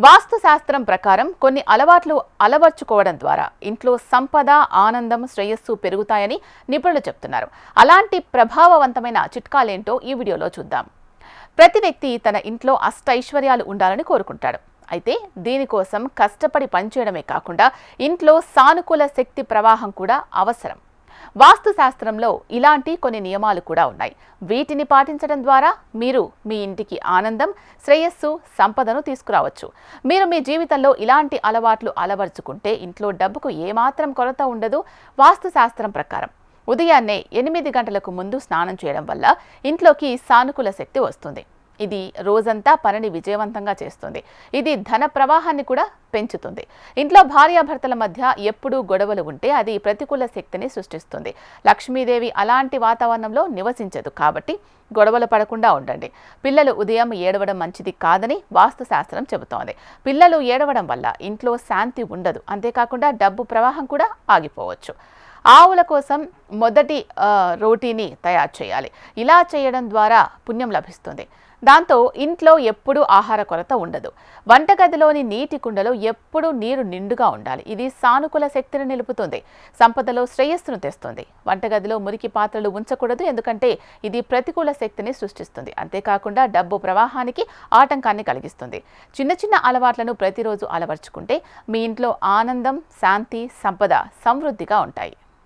వాస్తు శాస్త్రం ప్రకారం కొన్ని అలవాట్లు అలవర్చుకోవడం ద్వారా ఇంట్లో సంపద, ఆనందం, శ్రేయస్సు పెరుగుతాయని నిపుణులు చెప్తున్నారు. అలాంటి ప్రభావవంతమైన చిట్కాలేంటో ఈ వీడియోలో చూద్దాం. ప్రతి వ్యక్తి తన ఇంట్లో అష్టైశ్వర్యాలు ఉండాలని కోరుకుంటాడు. అయితే దీనికోసం కష్టపడి పనిచేయడమే కాకుండా ఇంట్లో సానుకూల శక్తి ప్రవాహం కూడా అవసరం. వాస్తు శాస్త్రంలో ఇలాంటి కొన్ని నియమాలు కూడా ఉన్నాయి. వీటిని పాటించడం ద్వారా మీరు మీ ఇంటికి ఆనందం, శ్రేయస్సు, సంపదను తీసుకురావచ్చు. మీరు మీ జీవితంలో ఇలాంటి అలవాట్లు అలవర్చుకుంటే ఇంట్లో డబ్బుకు ఏమాత్రం కొరత ఉండదు. వాస్తు శాస్త్రం ప్రకారం ఉదయాన్నే 8 గంటలకు ముందు స్నానం చేయడం వల్ల ఇంట్లోకి సానుకూల శక్తి వస్తుంది. ఇది రోజంతా పనిని విజయవంతంగా చేస్తుంది. ఇది ధన ప్రవాహాన్ని కూడా పెంచుతుంది. ఇంట్లో భార్యాభర్తల మధ్య ఎప్పుడూ గొడవలు ఉంటే అది ప్రతికూల శక్తిని సృష్టిస్తుంది. లక్ష్మీదేవి అలాంటి వాతావరణంలో నివసించదు. కాబట్టి గొడవలు పడకుండా ఉండండి. పిల్లలు ఉదయం ఏడవడం మంచిది కాదని వాస్తు శాస్త్రం చెబుతోంది. పిల్లలు ఏడవడం వల్ల ఇంట్లో శాంతి ఉండదు. అంతేకాకుండా డబ్బు ప్రవాహం కూడా ఆగిపోవచ్చు. ఆవుల కోసం మొదటి రోటీని తయారు చేయాలి. ఇలా చేయడం ద్వారా పుణ్యం లభిస్తుంది. దాంతో ఇంట్లో ఎప్పుడూ ఆహార కొరత ఉండదు. వంటగదిలోని నీటి కుండలో ఎప్పుడూ నీరు నిండుగా ఉండాలి. ఇది సానుకూల శక్తిని నిలుపుతుంది. సంపదలో శ్రేయస్సును తెస్తుంది. వంటగదిలో మురికి పాత్రలు ఉంచకూడదు, ఎందుకంటే ఇది ప్రతికూల శక్తిని సృష్టిస్తుంది. అంతేకాకుండా డబ్బు ప్రవాహానికి ఆటంకాన్ని కలిగిస్తుంది. చిన్న చిన్న అలవాట్లను ప్రతిరోజు అలవర్చుకుంటే మీ ఇంట్లో ఆనందం, శాంతి, సంపద సమృద్ధిగా ఉంటాయి.